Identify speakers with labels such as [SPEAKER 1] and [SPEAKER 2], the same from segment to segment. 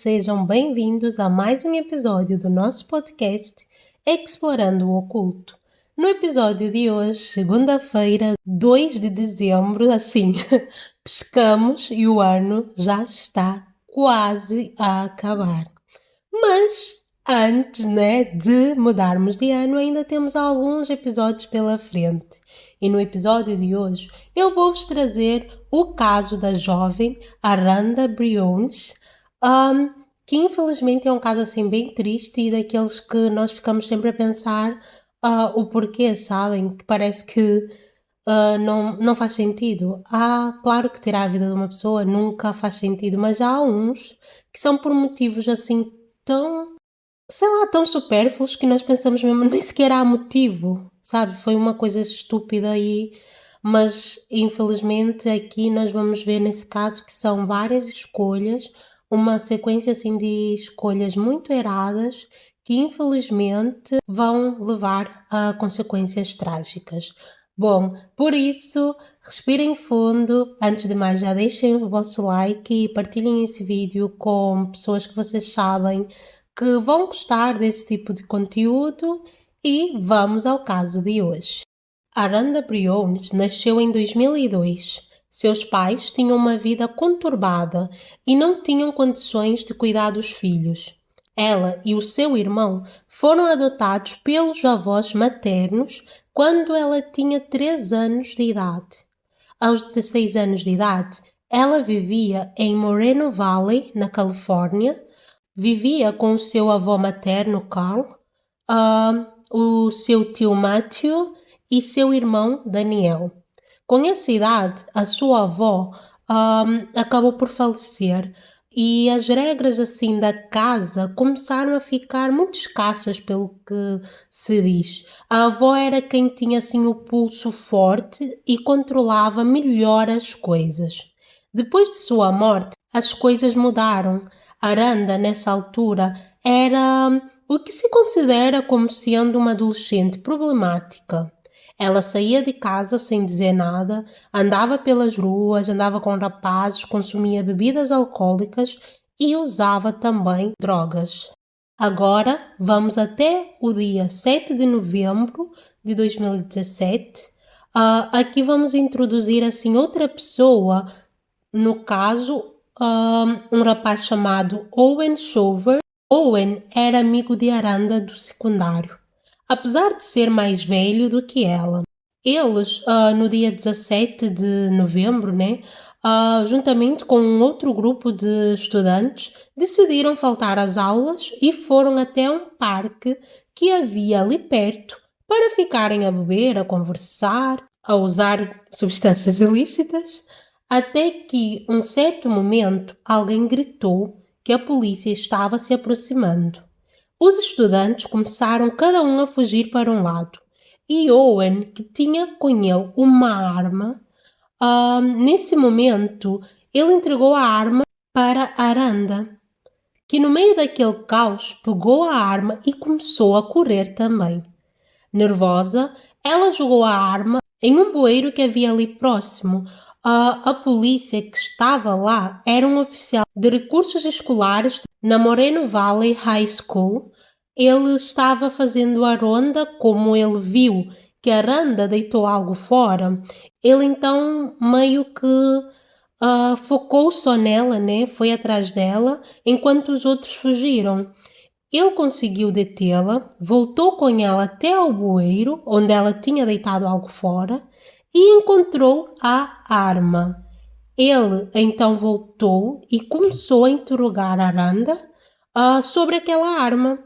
[SPEAKER 1] sejam bem-vindos a mais um episódio do nosso podcast Explorando o Oculto. No episódio de hoje, segunda-feira, 2 de dezembro, assim, pescamos e o ano já está quase a acabar. Mas antes, de mudarmos de ano, ainda temos alguns episódios pela frente. E no episódio de hoje, eu vou-vos trazer o caso da jovem Aranda Briones, que infelizmente é um caso assim bem triste e daqueles que nós ficamos sempre a pensar o porquê, sabem? Que parece que não faz sentido. Claro que tirar a vida de uma pessoa nunca faz sentido, mas há uns que são por motivos assim tão, sei lá, tão supérfluos que nós pensamos mesmo nem sequer há motivo, sabe? Foi uma coisa estúpida mas infelizmente aqui nós vamos ver nesse caso que são várias escolhas, uma sequência assim de escolhas muito erradas que infelizmente vão levar a consequências trágicas. Bom, por isso, respirem fundo. Antes de mais, já deixem o vosso like e partilhem esse vídeo com pessoas que vocês sabem que vão gostar desse tipo de conteúdo e vamos ao caso de hoje. Aranda Briones nasceu em 2002. Seus pais tinham uma vida conturbada e não tinham condições de cuidar dos filhos. Ela e o seu irmão foram adotados pelos avós maternos quando ela tinha 3 anos de idade. Aos 16 anos de idade, ela vivia em Moreno Valley, na Califórnia. Vivia com o seu avô materno, Carl, o seu tio Matthew e seu irmão, Daniel. Com essa idade, a sua avó acabou por falecer e as regras assim da casa começaram a ficar muito escassas, pelo que se diz. A avó era quem tinha assim o pulso forte e controlava melhor as coisas. Depois de sua morte, as coisas mudaram. Aranda, nessa altura, era o que se considera como sendo uma adolescente problemática. Ela saía de casa sem dizer nada, andava pelas ruas, andava com rapazes, consumia bebidas alcoólicas e usava também drogas. Agora vamos até o dia 7 de novembro de 2017. Aqui vamos introduzir assim outra pessoa, no caso, um rapaz chamado Owen Shover. Owen era amigo de Aranda do secundário, apesar de ser mais velho do que ela. Eles, no dia 17 de novembro, juntamente com um outro grupo de estudantes, decidiram faltar às aulas e foram até um parque que havia ali perto para ficarem a beber, a conversar, a usar substâncias ilícitas, até que, um certo momento, alguém gritou que a polícia estava se aproximando. Os estudantes começaram cada um a fugir para um lado e Owen, que tinha com ele uma arma, nesse momento ele entregou a arma para Aranda, que no meio daquele caos pegou a arma e começou a correr também. Nervosa, ela jogou a arma em um bueiro que havia ali próximo. A polícia que estava lá era um oficial de recursos escolares na Moreno Valley High School. Ele estava fazendo a ronda, como ele viu que a Aranda deitou algo fora. Ele então meio que focou só nela, foi atrás dela, enquanto os outros fugiram. Ele conseguiu detê-la, voltou com ela até ao bueiro, onde ela tinha deitado algo fora, e encontrou a arma. Ele então voltou e começou a interrogar a Aranda sobre aquela arma.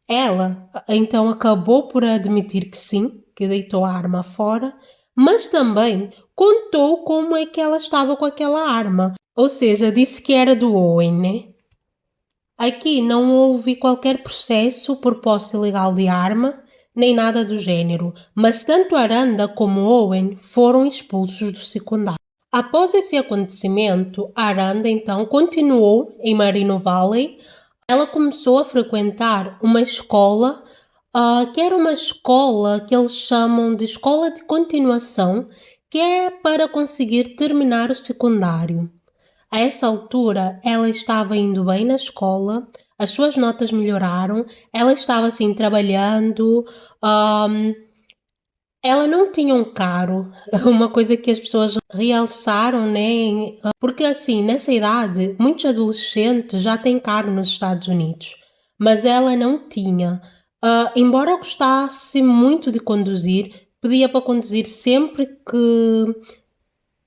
[SPEAKER 1] Ela então acabou por admitir que sim, que deitou a arma fora, mas também contou como é que ela estava com aquela arma. Ou seja, disse que era do Owen, Aqui não houve qualquer processo por posse ilegal de arma, nem nada do género, mas tanto Aranda como Owen foram expulsos do secundário. Após esse acontecimento, Aranda então continuou em Moreno Valley. Ela começou a frequentar uma escola, que era uma escola que eles chamam de escola de continuação, que é para conseguir terminar o secundário. A essa altura, ela estava indo bem na escola, as suas notas melhoraram, ela estava assim trabalhando, ela não tinha um carro, uma coisa que as pessoas realçaram, né? Porque assim, nessa idade, muitos adolescentes já têm carro nos Estados Unidos, mas ela não tinha. Embora gostasse muito de conduzir, pedia para conduzir sempre que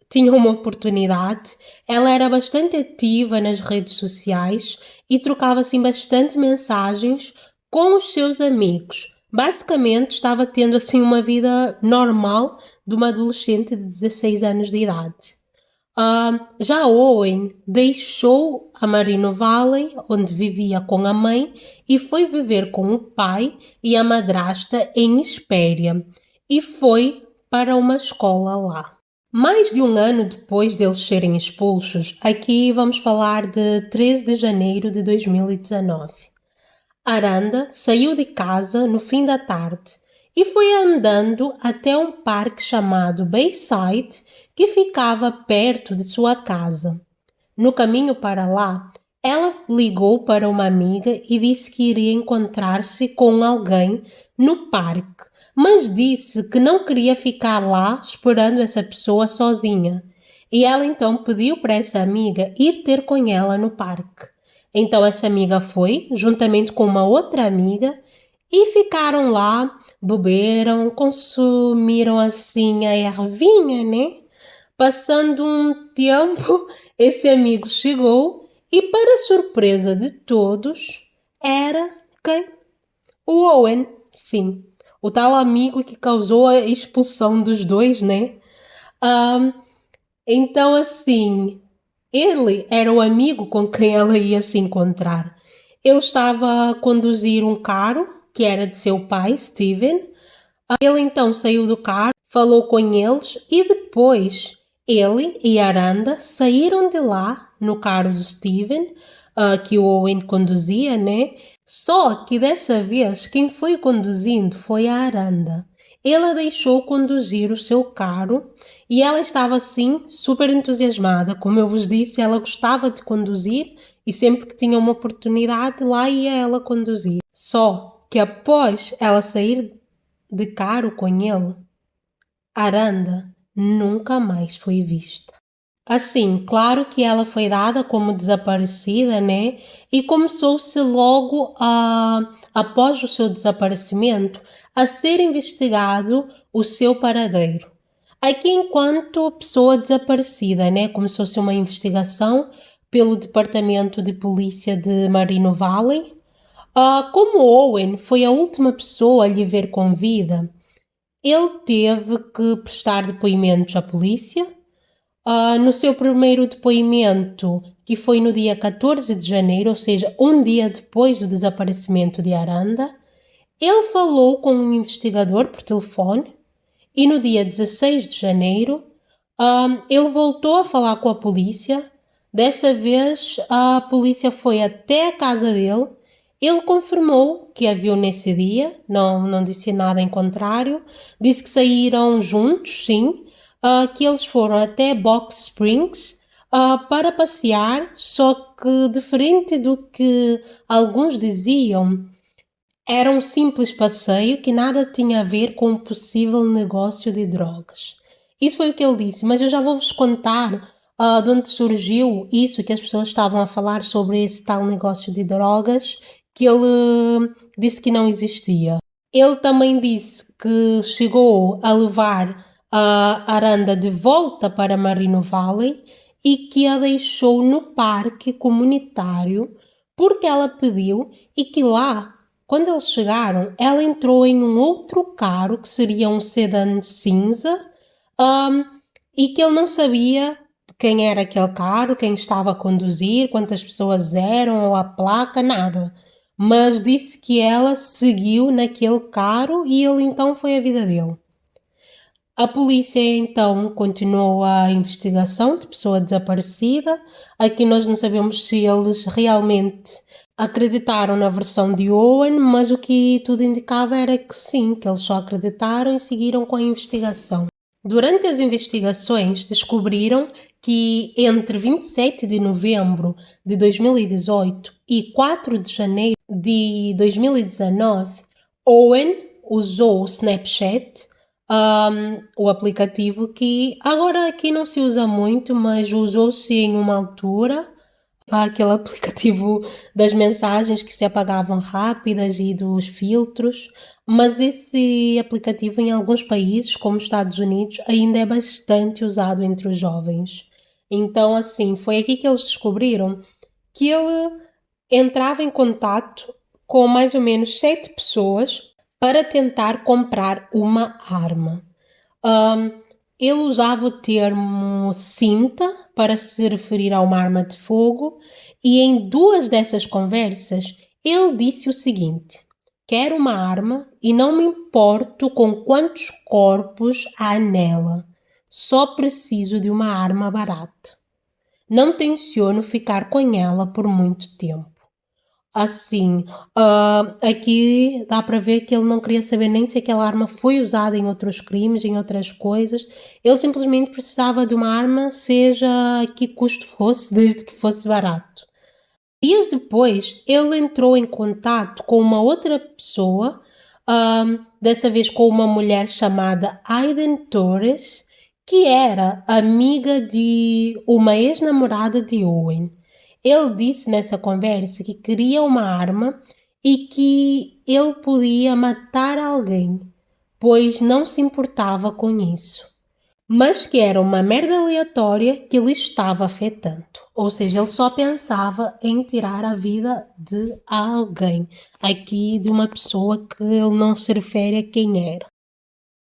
[SPEAKER 1] tinha uma oportunidade. Ela era bastante ativa nas redes sociais e trocava assim bastante mensagens com os seus amigos. Basicamente estava tendo assim uma vida normal de uma adolescente de 16 anos de idade. Já Owen deixou a Merino Valley, onde vivia com a mãe, e foi viver com o pai e a madrasta em Hespéria, e foi para uma escola lá. Mais de um ano depois deles serem expulsos, aqui vamos falar de 13 de janeiro de 2019. Aranda saiu de casa no fim da tarde e foi andando até um parque chamado Bayside, que ficava perto de sua casa. No caminho para lá, ela ligou para uma amiga e disse que iria encontrar-se com alguém no parque, mas disse que não queria ficar lá esperando essa pessoa sozinha. E ela então pediu para essa amiga ir ter com ela no parque. Então essa amiga foi, juntamente com uma outra amiga, e ficaram lá, beberam, consumiram assim a ervinha, né? Passando um tempo, esse amigo chegou e, para surpresa de todos, era quem? O Owen, sim. O tal amigo que causou a expulsão dos dois, né? Então, assim, ele era o amigo com quem ela ia se encontrar. Ele estava a conduzir um carro que era de seu pai, Steven. Ele então saiu do carro, falou com eles e depois ele e Aranda saíram de lá no carro do Steven, que o Owen conduzia, né? Só que dessa vez quem foi conduzindo foi a Aranda. Ela deixou conduzir o seu carro e ela estava assim super entusiasmada. Como eu vos disse, ela gostava de conduzir e sempre que tinha uma oportunidade lá ia ela conduzir. Só que após ela sair de carro com ele, Aranda nunca mais foi vista. Assim, claro que ela foi dada como desaparecida, né? E começou-se logo após o seu desaparecimento a ser investigado o seu paradeiro. Aqui, enquanto pessoa desaparecida, né? Começou-se uma investigação pelo Departamento de Polícia de Merino Valley. Como Owen foi a última pessoa a lhe ver com vida, ele teve que prestar depoimentos à polícia. No seu primeiro depoimento, que foi no dia 14 de janeiro, ou seja, um dia depois do desaparecimento de Aranda, ele falou com um investigador por telefone e no dia 16 de janeiro, ele voltou a falar com a polícia. Dessa vez, a polícia foi até a casa dele. Ele confirmou que a viu nesse dia, não disse nada em contrário. Disse que saíram juntos, sim, que eles foram até Box Springs para passear, só que diferente do que alguns diziam, era um simples passeio que nada tinha a ver com um possível negócio de drogas. Isso foi o que ele disse, mas eu já vou-vos contar de onde surgiu isso que as pessoas estavam a falar sobre esse tal negócio de drogas, que ele disse que não existia. Ele também disse que chegou a levar a Aranda de volta para Merino Valley e que a deixou no parque comunitário porque ela pediu e que lá, quando eles chegaram, ela entrou em um outro carro que seria um sedã cinza e que ele não sabia de quem era aquele carro, quem estava a conduzir, quantas pessoas eram ou a placa, nada. Mas disse que ela seguiu naquele carro e ele então foi a vida dele. A polícia então continuou a investigação de pessoa desaparecida. Aqui nós não sabemos se eles realmente acreditaram na versão de Owen, mas o que tudo indicava era que sim, que eles só acreditaram e seguiram com a investigação. Durante as investigações, descobriram que entre 27 de novembro de 2018 e 4 de janeiro de 2019, Owen usou o Snapchat, o aplicativo que agora aqui não se usa muito, mas usou-se em uma altura, aquele aplicativo das mensagens que se apagavam rápidas e dos filtros, mas esse aplicativo em alguns países, como Estados Unidos, ainda é bastante usado entre os jovens. Então, assim, foi aqui que eles descobriram que ele entrava em contato com mais ou menos 7 pessoas para tentar comprar uma arma. Ele usava o termo cinta para se referir a uma arma de fogo e em 2 dessas conversas ele disse o seguinte: quero uma arma e não me importo com quantos corpos há nela, só preciso de uma arma barata. Não tenciono ficar com ela por muito tempo. Assim, aqui dá para ver que ele não queria saber nem se aquela arma foi usada em outros crimes, em outras coisas. Ele simplesmente precisava de uma arma, seja a que custo fosse, desde que fosse barato. Dias depois, ele entrou em contato com uma outra pessoa, dessa vez com uma mulher chamada Aiden Torres, que era amiga de uma ex-namorada de Owen. Ele disse nessa conversa que queria uma arma e que ele podia matar alguém, pois não se importava com isso. Mas que era uma merda aleatória que lhe estava afetando. Ou seja, ele só pensava em tirar a vida de alguém. Aqui de uma pessoa que ele não se refere a quem era.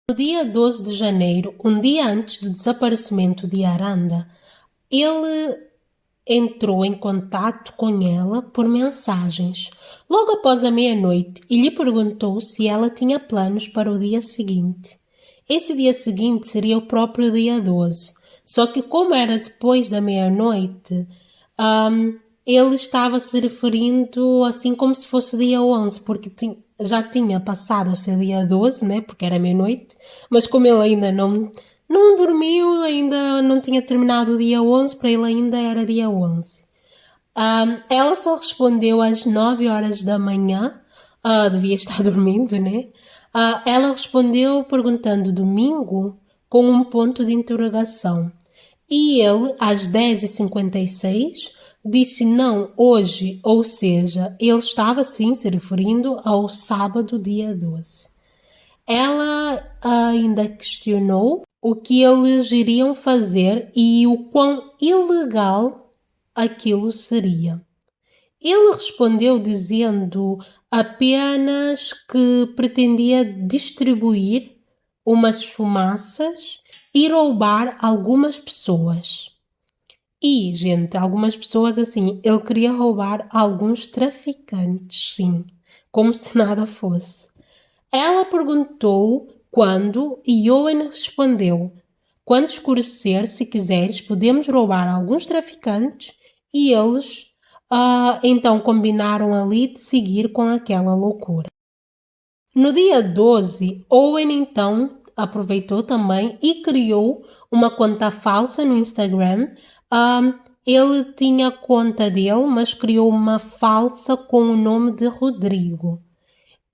[SPEAKER 1] No dia 12 de janeiro, um dia antes do desaparecimento de Aranda, ele entrou em contato com ela por mensagens, logo após a meia-noite, e lhe perguntou se ela tinha planos para o dia seguinte. Esse dia seguinte seria o próprio dia 12, só que como era depois da meia-noite, ele estava se referindo assim como se fosse dia 11, porque já tinha passado a ser dia 12, né, porque era meia-noite, mas como ele ainda não dormiu, ainda não tinha terminado o dia 11, para ele ainda era dia 11. Ela só respondeu às 9 horas da manhã, devia estar dormindo, né? Ela respondeu perguntando domingo com um ponto de interrogação. E ele, às 10h56, disse não hoje, ou seja, ele estava sim se referindo ao sábado, dia 12. Ela ainda questionou o que eles iriam fazer e o quão ilegal aquilo seria. Ele respondeu dizendo apenas que pretendia distribuir umas fumaças e roubar algumas pessoas. E, gente, algumas pessoas assim, ele queria roubar alguns traficantes, sim, como se nada fosse. Ela perguntou quando e Owen respondeu: quando escurecer, se quiseres, podemos roubar alguns traficantes, e eles então combinaram ali de seguir com aquela loucura. No dia 12, Owen então aproveitou também e criou uma conta falsa no Instagram. Ele tinha conta dele, mas criou uma falsa com o nome de Rodrigo.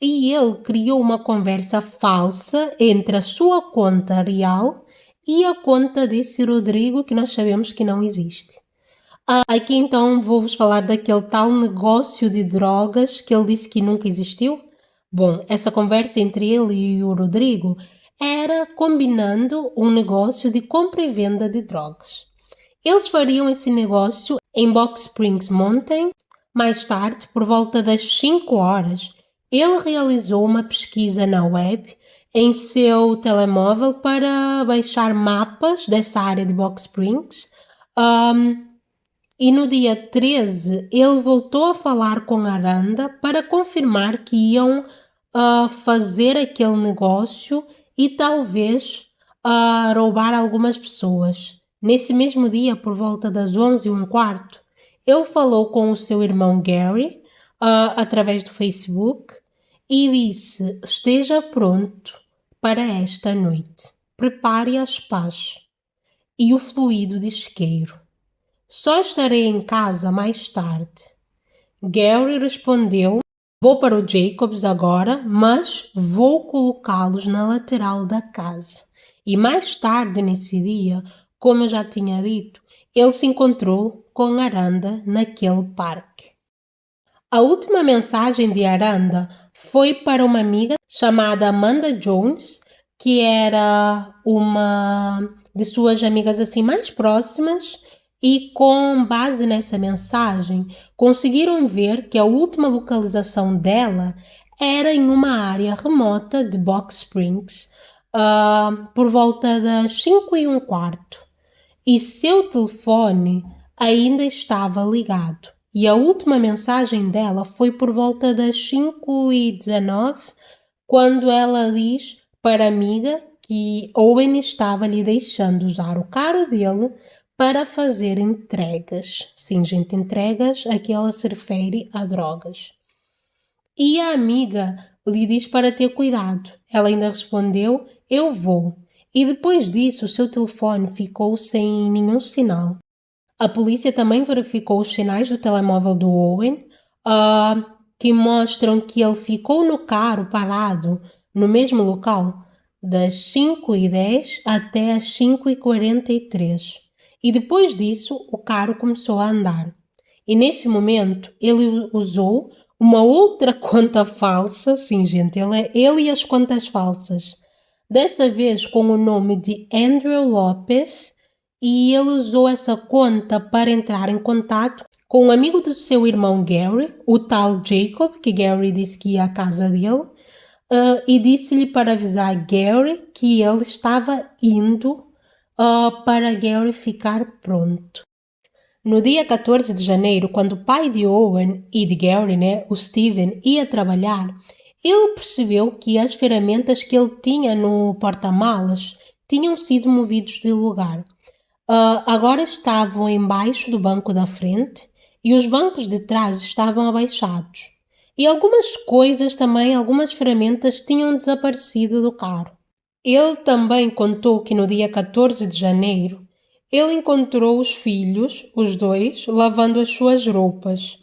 [SPEAKER 1] E ele criou uma conversa falsa entre a sua conta real e a conta desse Rodrigo, que nós sabemos que não existe. Aqui então vou-vos falar daquele tal negócio de drogas que ele disse que nunca existiu. Bom, essa conversa entre ele e o Rodrigo era combinando um negócio de compra e venda de drogas. Eles fariam esse negócio em Box Springs Mountain. Mais tarde, por volta das 5 horas, ele realizou uma pesquisa na web em seu telemóvel para baixar mapas dessa área de Box Springs. E no dia 13, ele voltou a falar com Aranda para confirmar que iam fazer aquele negócio e talvez roubar algumas pessoas. Nesse mesmo dia, por volta das 11h15, ele falou com o seu irmão Gary através do Facebook e disse: esteja pronto para esta noite. prepare as pás e o fluido de isqueiro. Só estarei em casa mais tarde. Gary respondeu: vou para o Jacobs agora, mas vou colocá-los na lateral da casa. E mais tarde nesse dia, como eu já tinha dito, ele se encontrou com Aranda naquele parque. A última mensagem de Aranda foi para uma amiga chamada Amanda Jones, que era uma de suas amigas assim mais próximas, e com base nessa mensagem conseguiram ver que a última localização dela era em uma área remota de Box Springs, por volta das 5:15, e seu telefone ainda estava ligado. E a última mensagem dela foi por volta das 5:19, quando ela diz para a amiga que Owen estava lhe deixando usar o carro dele para fazer entregas. Sim, gente, entregas a que ela se refere a drogas. E a amiga lhe diz para ter cuidado. Ela ainda respondeu: eu vou. E depois disso, o seu telefone ficou sem nenhum sinal. A polícia também verificou os sinais do telemóvel do Owen, que mostram que ele ficou no carro parado no mesmo local das 5:10 até as 5:43. E depois disso, o carro começou a andar. E nesse momento, ele usou uma outra conta falsa. Sim, gente, ele e as contas falsas. Dessa vez com o nome de Andrew Lopez, e ele usou essa conta para entrar em contato com um amigo do seu irmão Gary, o tal Jacob, que Gary disse que ia à casa dele, e disse-lhe para avisar Gary que ele estava indo para Gary ficar pronto. No dia 14 de janeiro, quando o pai de Owen e de Gary, o Steven, ia trabalhar, ele percebeu que as ferramentas que ele tinha no porta-malas tinham sido movidos de lugar. Agora estavam embaixo do banco da frente e os bancos de trás estavam abaixados. E algumas coisas também, algumas ferramentas tinham desaparecido do carro. Ele também contou que no dia 14 de janeiro, ele encontrou os filhos, os dois, lavando as suas roupas.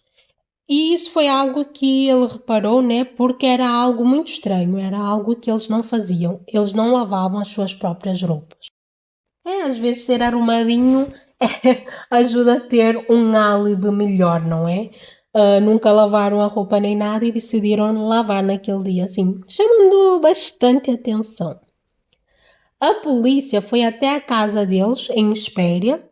[SPEAKER 1] E isso foi algo que ele reparou, porque era algo muito estranho, era algo que eles não faziam. Eles não lavavam as suas próprias roupas. Às vezes ser arrumadinho ajuda a ter um álibi melhor, não é? Nunca lavaram a roupa nem nada e decidiram lavar naquele dia, assim, chamando bastante atenção. A polícia foi até a casa deles, em Hespéria,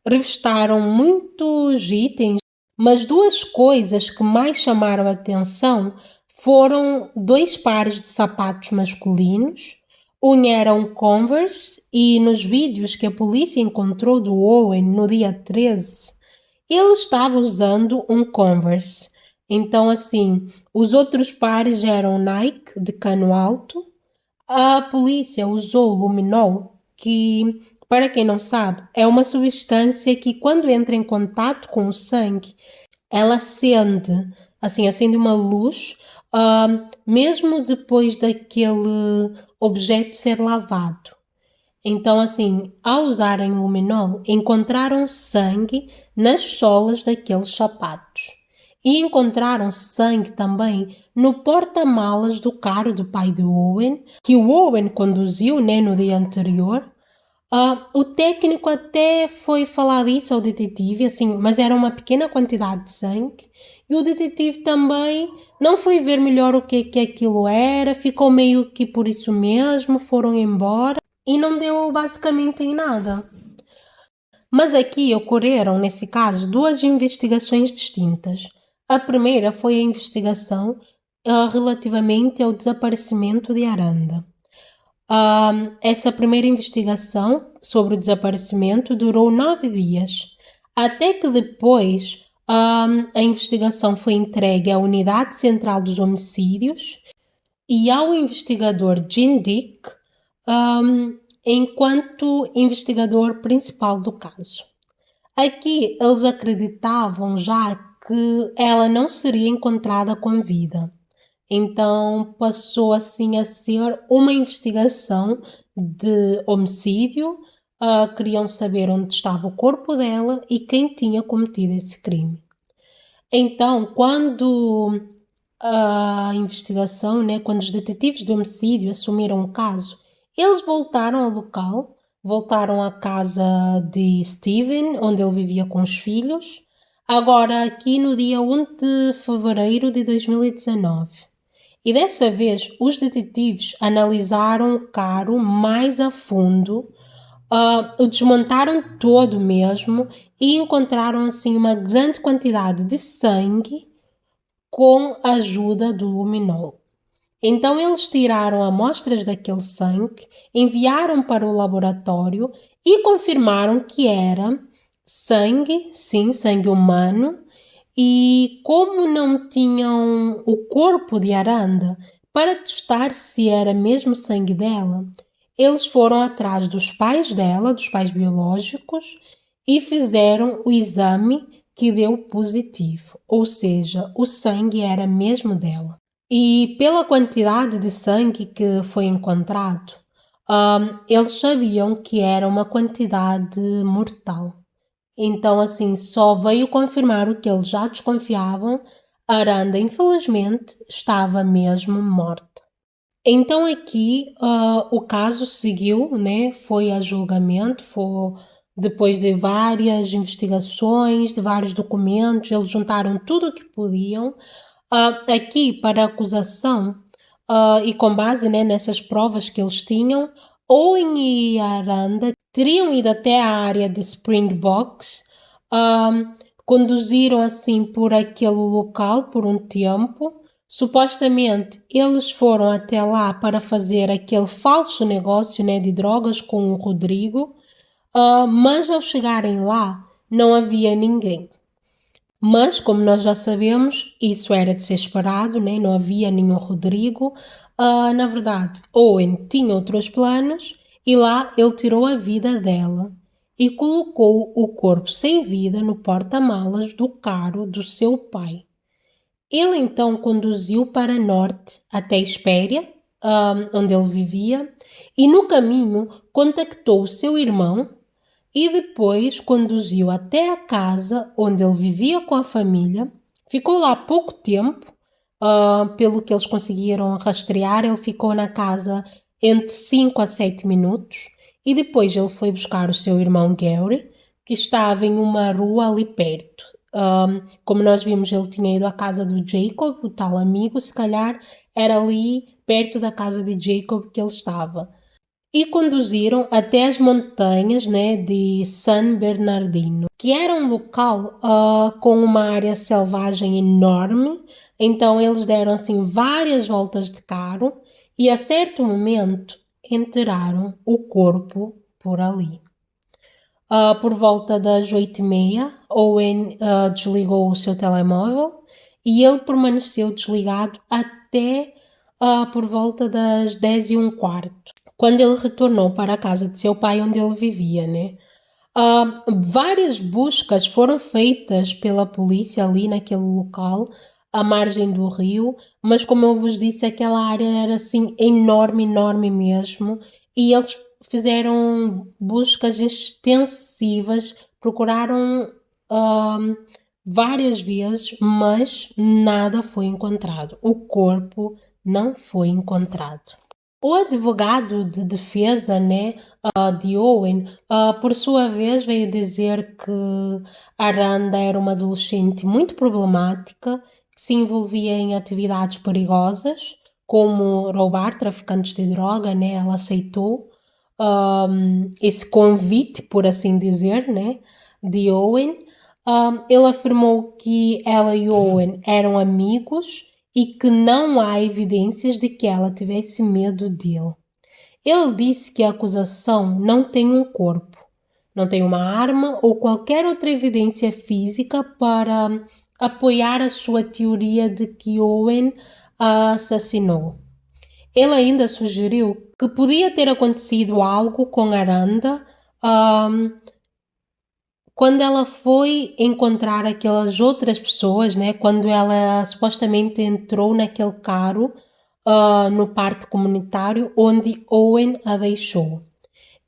[SPEAKER 1] revistaram muitos itens, mas duas coisas que mais chamaram a atenção foram 2 pares de sapatos masculinos. Um era um Converse, e nos vídeos que a polícia encontrou do Owen no dia 13, ele estava usando um Converse. Então, assim, os outros pares eram Nike de cano alto. A polícia usou luminol, que, para quem não sabe, é uma substância que, quando entra em contato com o sangue, ela acende uma luz, mesmo depois daquele objeto ser lavado. Então, assim, ao usarem luminol, encontraram sangue nas solas daqueles sapatos. E encontraram sangue também no porta-malas do carro do pai do Owen, que o Owen conduziu, no dia anterior. O técnico até foi falar disso ao detetive, assim, mas era uma pequena quantidade de sangue. E o detetive também não foi ver melhor o que aquilo era, ficou meio que por isso mesmo, foram embora e não deu basicamente em nada. Mas aqui ocorreram, nesse caso, 2 investigações distintas. A primeira foi a investigação relativamente ao desaparecimento de Aranda. Essa primeira investigação sobre o desaparecimento durou 9 dias, até que depois a investigação foi entregue à Unidade Central dos Homicídios e ao investigador Gene Dick enquanto investigador principal do caso. Aqui eles acreditavam já que ela não seria encontrada com vida. Então passou assim a ser uma investigação de homicídio, queriam saber onde estava o corpo dela e quem tinha cometido esse crime. Então, quando a investigação, né, quando os detetives de homicídio assumiram o caso, eles voltaram ao local, voltaram à casa de Steven, onde ele vivia com os filhos, agora aqui no dia 1 de fevereiro de 2019. E dessa vez os detetives analisaram o carro mais a fundo, o desmontaram todo mesmo e encontraram assim uma grande quantidade de sangue com a ajuda do luminol. Então eles tiraram amostras daquele sangue, enviaram para o laboratório e confirmaram que era sangue, sim, sangue humano, e como não tinham o corpo de Aranda para testar se era mesmo sangue dela, eles foram atrás dos pais dela, dos pais biológicos, e fizeram o exame que deu positivo, ou seja, o sangue era mesmo dela. E pela quantidade de sangue que foi encontrado, eles sabiam que era uma quantidade mortal. Então, assim, só veio confirmar o que eles já desconfiavam. Aranda, infelizmente, estava mesmo morta. Então aqui o caso seguiu, né? Foi a julgamento, depois de várias investigações, de vários documentos, eles juntaram tudo o que podiam. Aqui para a acusação, e com base, né, nessas provas que eles tinham, Owen e Aranda teriam ido até a área de Springboks, conduziram assim por aquele local por um tempo. Supostamente eles foram até lá para fazer aquele falso negócio, né, de drogas com o Rodrigo, mas ao chegarem lá não havia ninguém. Mas, como nós já sabemos, isso era de ser esperado, né? Não havia nenhum Rodrigo. Na verdade, Owen tinha outros planos e lá ele tirou a vida dela e colocou o corpo sem vida no porta-malas do carro do seu pai. Ele então conduziu para norte até Espéria, onde ele vivia, e no caminho contactou o seu irmão e depois conduziu até a casa onde ele vivia com a família. Ficou lá pouco tempo, pelo que eles conseguiram rastrear, ele ficou na casa entre 5 a 7 minutos e depois ele foi buscar o seu irmão Gary, que estava em uma rua ali perto. Como nós vimos, ele tinha ido à casa do Jacob, o tal amigo, se calhar era ali perto da casa de Jacob que ele estava. E conduziram até as montanhas, né, de San Bernardino, que era um local com uma área selvagem enorme. Então eles deram assim várias voltas de carro e a certo momento enterraram o corpo por ali. Por volta das 8h30, Owen desligou o seu telemóvel e ele permaneceu desligado até por volta das 10h15, quando ele retornou para a casa de seu pai onde ele vivia, né? Várias buscas foram feitas pela polícia ali naquele local, à margem do rio, mas como eu vos disse, aquela área era assim enorme, enorme mesmo, e eles fizeram buscas extensivas, procuraram várias vezes, mas nada foi encontrado. O corpo não foi encontrado. O advogado de defesa, né, de Owen, por sua vez veio dizer que Aranda era uma adolescente muito problemática, que se envolvia em atividades perigosas, como roubar traficantes de droga, né? Ela aceitou esse convite, por assim dizer, né, de Owen. Ele afirmou que ela e Owen eram amigos e que não há evidências de que ela tivesse medo dele. Ele disse que a acusação não tem um corpo, não tem uma arma ou qualquer outra evidência física para apoiar a sua teoria de que Owen a assassinou. Ele ainda sugeriu que podia ter acontecido algo com Aranda quando ela foi encontrar aquelas outras pessoas, né? Quando ela supostamente entrou naquele carro no parque comunitário onde Owen a deixou.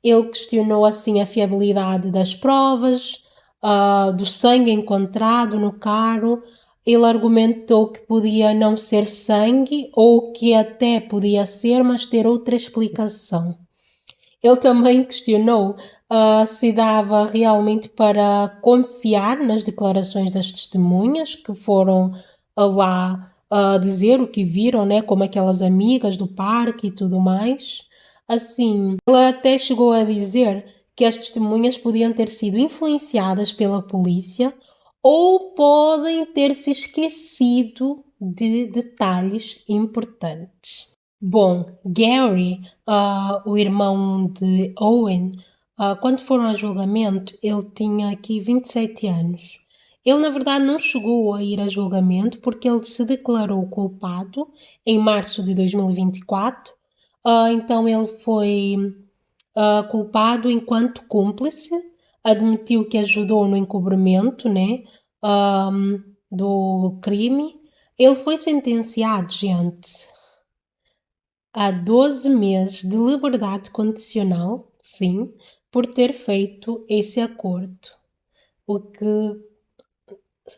[SPEAKER 1] Ele questionou assim a fiabilidade das provas, do sangue encontrado no carro. Ele argumentou que podia não ser sangue ou que até podia ser, mas ter outra explicação. Ele também questionou se dava realmente para confiar nas declarações das testemunhas que foram lá dizer o que viram, né, como aquelas amigas do parque e tudo mais. Assim, ele até chegou a dizer que as testemunhas podiam ter sido influenciadas pela polícia ou podem ter se esquecido de detalhes importantes. Bom, Gary, o irmão de Owen, quando foram a julgamento, ele tinha aqui 27 anos. Ele, na verdade, não chegou a ir a julgamento porque ele se declarou culpado em março de 2024. Então, ele foi culpado enquanto cúmplice, admitiu que ajudou no encobrimento, né, do crime. Ele foi sentenciado, gente, a 12 meses de liberdade condicional, sim, por ter feito esse acordo. O que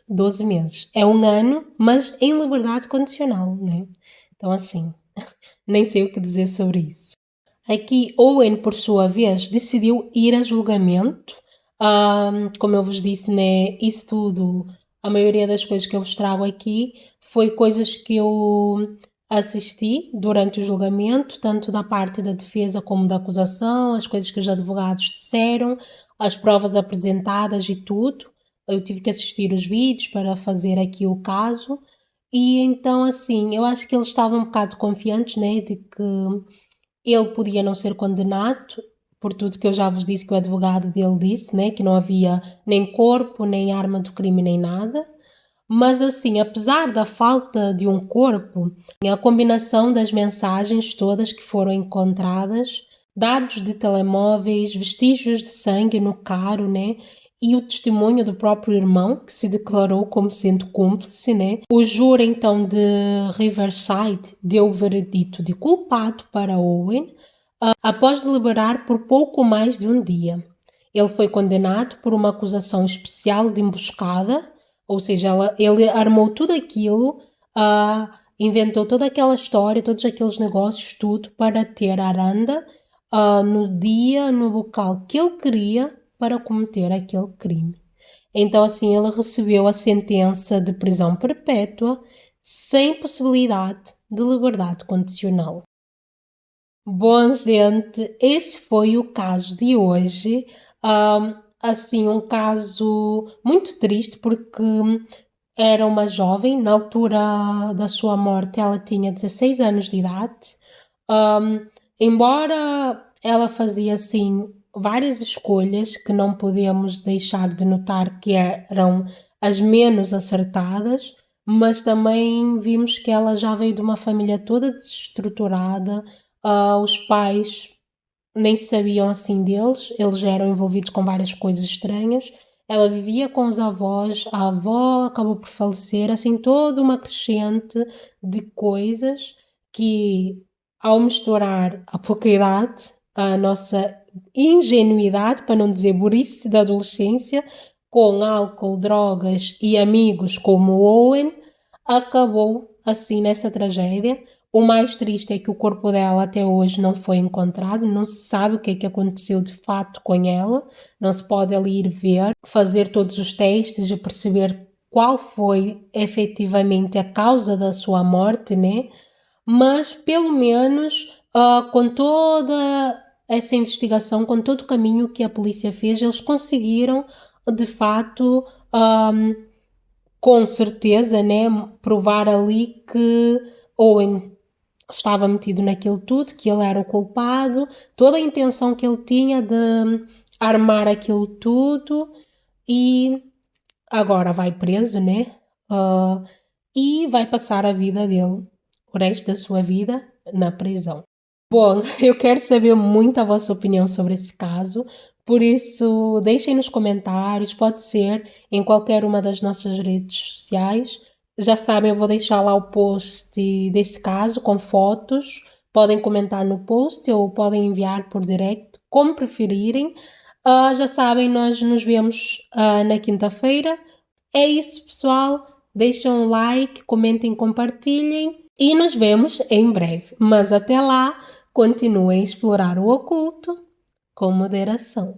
[SPEAKER 1] 12 meses é um ano, mas em liberdade condicional, né? Então, assim, nem sei o que dizer sobre isso. Aqui, Owen, por sua vez, decidiu ir a julgamento. Como eu vos disse, né, isso tudo, a maioria das coisas que eu vos trago aqui foi coisas que eu assisti durante o julgamento, tanto da parte da defesa como da acusação, as coisas que os advogados disseram, as provas apresentadas e tudo. Eu tive que assistir os vídeos para fazer aqui o caso. E então, assim, eu acho que eles estavam um bocado confiantes, né, de que ele podia não ser condenado, por tudo que eu já vos disse que o advogado dele disse, né, que não havia nem corpo, nem arma do crime, nem nada. Mas assim, apesar da falta de um corpo, a combinação das mensagens todas que foram encontradas, dados de telemóveis, vestígios de sangue no carro, né, e o testemunho do próprio irmão, que se declarou como sendo cúmplice, né? O júri, então, de Riverside deu o veredito de culpado para Owen, após deliberar por pouco mais de um dia. Ele foi condenado por uma acusação especial de emboscada, ou seja, ele armou tudo aquilo, inventou toda aquela história, todos aqueles negócios, tudo para ter a Aranda no dia, no local que ele queria para cometer aquele crime. Então, assim, ele recebeu a sentença de prisão perpétua sem possibilidade de liberdade condicional. Bom, gente, esse foi o caso de hoje. Assim, um caso muito triste porque era uma jovem, na altura da sua morte ela tinha 16 anos de idade. Embora ela fazia assim várias escolhas que não podemos deixar de notar que eram as menos acertadas, mas também vimos que ela já veio de uma família toda desestruturada. Os pais nem sabiam assim deles, eles eram envolvidos com várias coisas estranhas. Ela vivia com os avós, a avó acabou por falecer, assim, toda uma crescente de coisas que, ao misturar a pouca idade, a nossa ingenuidade, para não dizer burrice da adolescência, com álcool, drogas e amigos como Owen, acabou assim nessa tragédia. O mais triste é que o corpo dela até hoje não foi encontrado, não se sabe o que é que aconteceu de fato com ela, não se pode ali ir ver, fazer todos os testes e perceber qual foi efetivamente a causa da sua morte, né? Mas pelo menos com toda essa investigação, com todo o caminho que a polícia fez, eles conseguiram de fato, com certeza, né, provar ali que Owen estava metido naquilo tudo, que ele era o culpado, toda a intenção que ele tinha de armar aquilo tudo, e agora vai preso, né? E vai passar a vida dele, o resto da sua vida, na prisão. Bom, eu quero saber muito a vossa opinião sobre esse caso, por isso deixem nos comentários, pode ser em qualquer uma das nossas redes sociais, Já sabem, eu vou deixar lá o post desse caso com fotos. Podem comentar no post ou podem enviar por direct, como preferirem. Já sabem, nós nos vemos na quinta-feira. É isso, pessoal. Deixem um like, comentem, compartilhem e nos vemos em breve. Mas até lá, continuem a explorar o oculto com moderação.